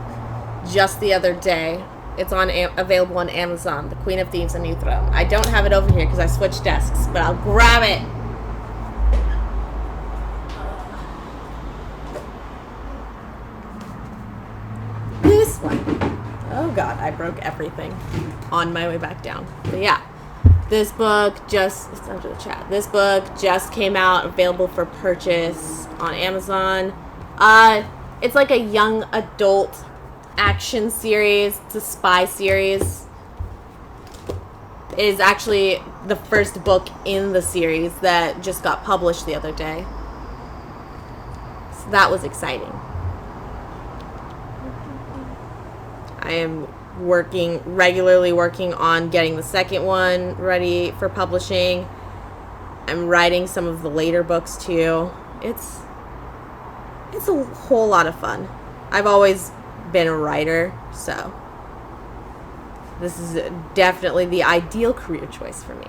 just the other day. It's available on Amazon, The Queen of Thieves: A New Throne. I don't have it over here because I switched desks, but I'll grab it. This one. Oh god, I broke everything on my way back down. But yeah, this book it's under the chat. This book just came out, available for purchase on Amazon. It's like a young adult action series. It's a spy series. It is actually the first book in the series that just got published the other day. So that was exciting. I am regularly working on getting the second one ready for publishing. I'm writing some of the later books too. It's a whole lot of fun. I've always been a writer, so this is definitely the ideal career choice for me.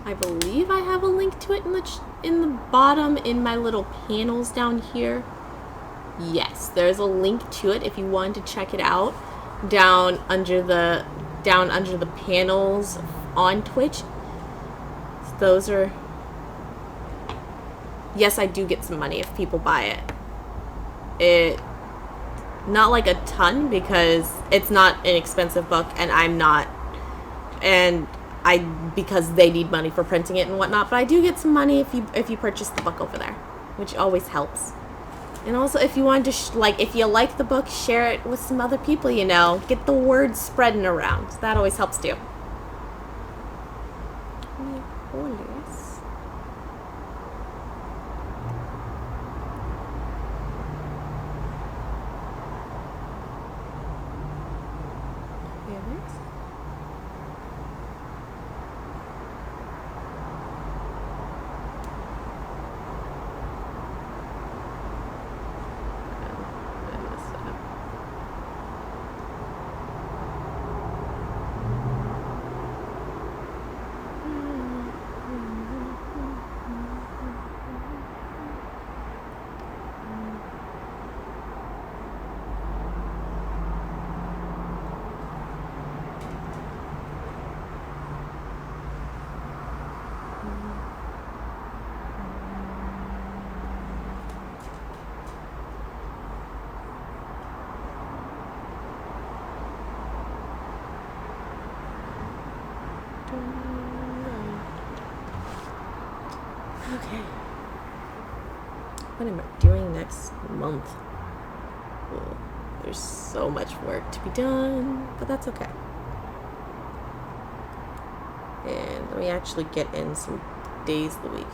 I believe I have a link to it in the bottom in my little panels down here. Yes, there's a link to it if you wanted to check it out down under the panels on Twitch. So those are. Yes, I do get some money if people buy it. Not like a ton because it's not an expensive book, and because they need money for printing it and whatnot. But I do get some money if you purchase the book over there, which always helps. And also, if you wanted to, if you like the book, share it with some other people, Get the word spreading around. That always helps too. Okay. What am I doing next month? Well, there's so much work to be done, but that's okay. And let me actually get in some days of the week.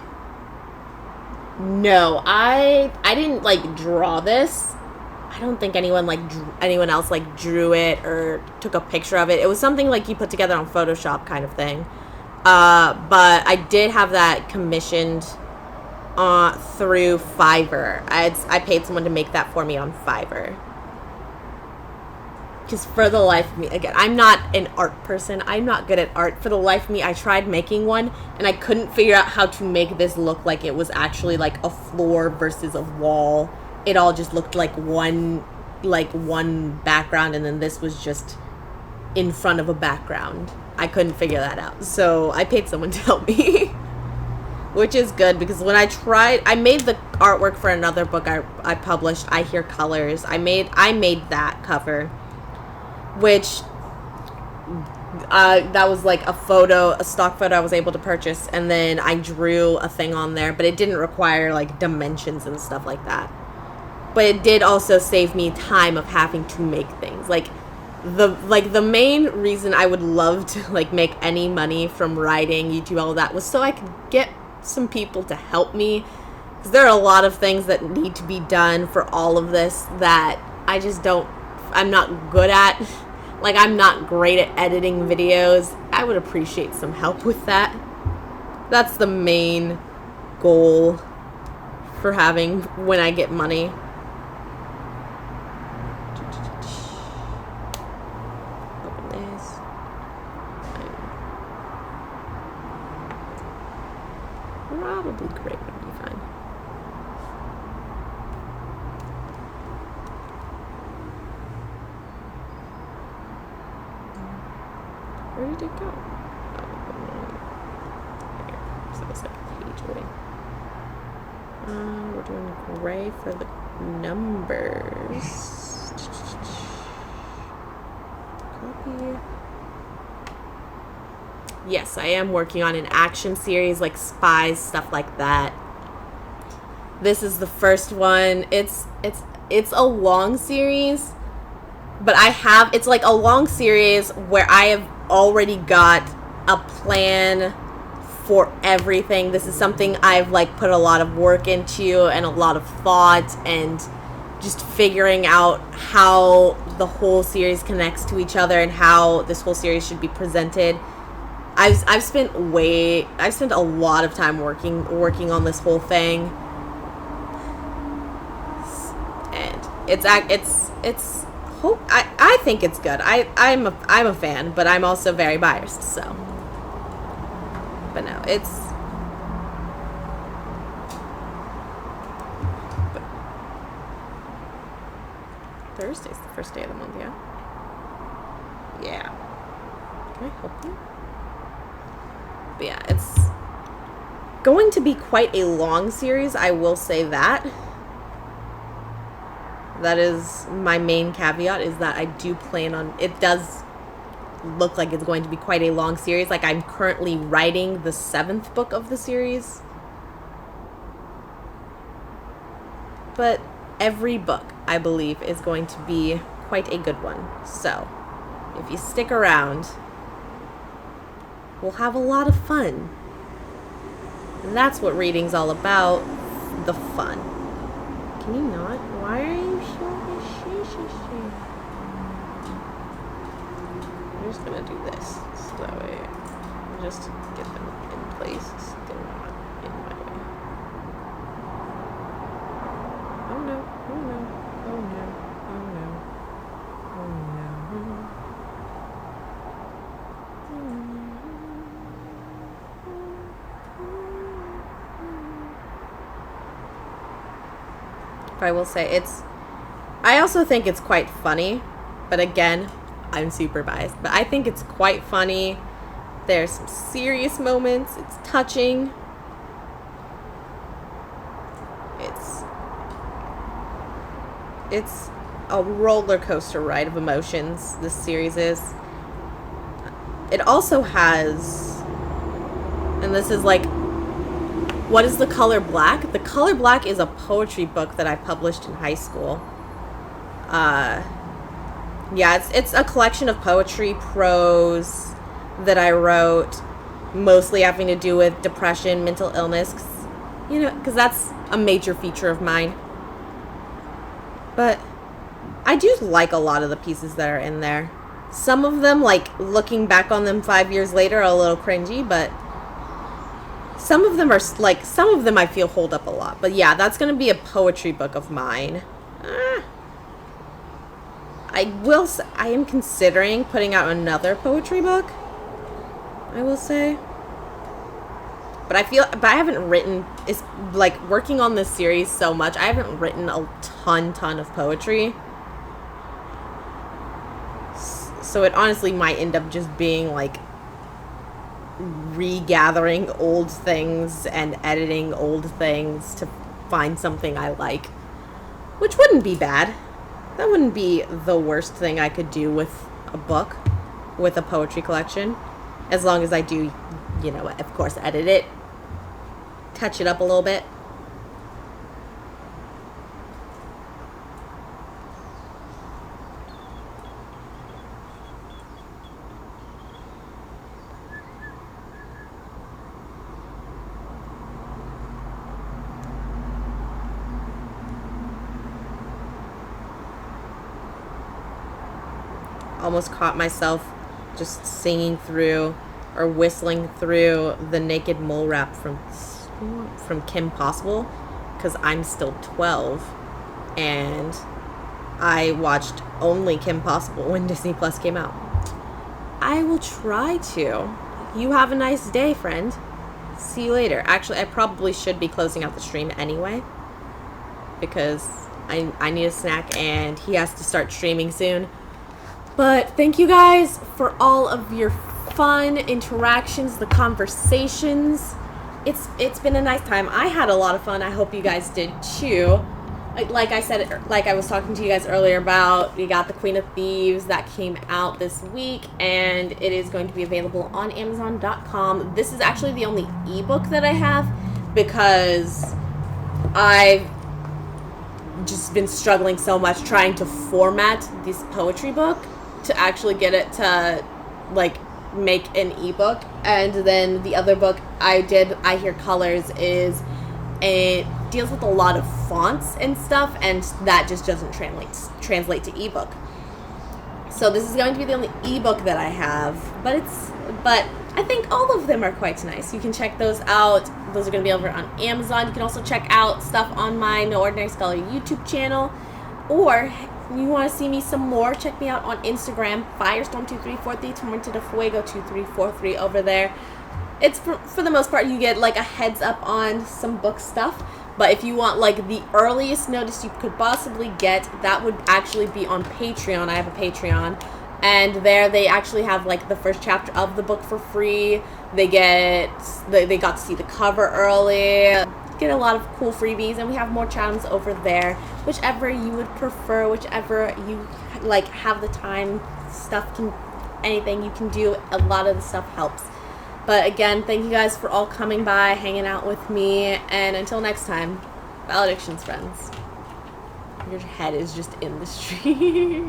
No, I didn't draw this. I don't think anyone else drew it or took a picture of it. It was something you put together on Photoshop kind of thing. But I did have that commissioned through Fiverr. I paid someone to make that for me on Fiverr. Because for the life of me, again, I'm not an art person. I'm not good at art. For the life of me, I tried making one, and I couldn't figure out how to make this look like it was actually a floor versus a wall. It all just looked like one background, and then this was just in front of a background. I couldn't figure that out, so I paid someone to help me. Which is good, because when I made the artwork for another book I published, I Hear Colors. I made that cover, which that was a stock photo I was able to purchase, and then I drew a thing on there, but it didn't require dimensions and stuff like that. But it did also save me time of having to make things. The main reason I would love to make any money from writing, YouTube, all of that, was so I could get some people to help me, because there are a lot of things that need to be done for all of this that I'm not good at. I'm not great at editing videos. I would appreciate some help with that. That's the main goal for having when I get money. Probably great, would be fine. Where did it go? Oh, so it's a page away. We're doing gray for the numbers. yes, I am working on an action series, like spies, stuff like that. This is the first one. It's a long series, but it's like a long series where I have already got a plan for everything. This is something I've like put a lot of work into and a lot of thought and just figuring out how the whole series connects to each other and how this whole series should be presented. I've spent a lot of time working on this whole thing, and I think it's good. I'm a fan, but I'm also very biased. So, but no, Thursday's the first day of the month, yeah? Yeah. Can I help you? But yeah, it's going to be quite a long series, I will say that. That is my main caveat, is that I do plan on... It does look like it's going to be quite a long series. Like, I'm currently writing the 7th book of the series. But every book, I believe, is going to be quite a good one. So, if you stick around, we'll have a lot of fun. And that's what reading's all about, the fun. Can you not? Why are you so... I'm just gonna do this, so that way, just get them in place, so they're not in my way. Oh no, oh no, oh no, oh no, oh no. But I will say I also think it's quite funny, but again, I'm super biased, but I think it's quite funny. There's some serious moments. It's touching. It's a roller coaster ride of emotions, this series is. It also has, and this is like, what is The Color Black? The Color Black is a poetry book that I published in high school. Yeah, it's a collection of poetry, prose that I wrote, mostly having to do with depression, mental illness, because that's a major feature of mine. But I do like a lot of the pieces that are in there. Some of them, like, looking back on them 5 years later, are a little cringy, but some of them I feel hold up a lot. But yeah, that's going to be a poetry book of mine. I am considering putting out another poetry book, I will say. But I haven't written, it's like working on this series so much, I haven't written a ton of poetry. So it honestly might end up just being like regathering old things and editing old things to find something I like, which wouldn't be bad. That wouldn't be the worst thing I could do with a book, with a poetry collection, as long as I do, of course, edit it, touch it up a little bit. Almost caught myself just singing through or whistling through the Naked Mole rap from Kim Possible, because I'm still 12 and I watched only Kim Possible when Disney Plus came out. I will try to. You have a nice day, friend. See you later. Actually, I probably should be closing out the stream anyway, because I need a snack and he has to start streaming soon. But thank you guys for all of your fun interactions, the conversations. It's been a nice time. I had a lot of fun. I hope you guys did too. like I said, like I was talking to you guys earlier about, we got The Queen of Thieves that came out this week, and it is going to be available on Amazon.com. This is actually the only ebook that I have because I've just been struggling so much trying to format this poetry book to actually get it to like make an ebook. And then the other book I Hear Colors, is it deals with a lot of fonts and stuff, and that just doesn't translate to ebook. So this is going to be the only ebook that I have, but I think all of them are quite nice. You can check those out. Those are going to be over on Amazon. You can also check out stuff on my No Ordinary Scholar YouTube channel, or you want to see me some more, check me out on Instagram, Firestorm2343, Tormented of Fuego 2343 over there. It's for the most part, you get like a heads up on some book stuff. But if you want like the earliest notice you could possibly get, that would actually be on Patreon. I have a Patreon, and there they actually have like the first chapter of the book for free. They got to see the cover early, get a lot of cool freebies, and we have more channels over there. Whichever you would prefer, whichever you like have the time, anything you can do, a lot of the stuff helps. But again, thank you guys for all coming by, hanging out with me, and until next time, valedictions, friends. Your head is just in the street.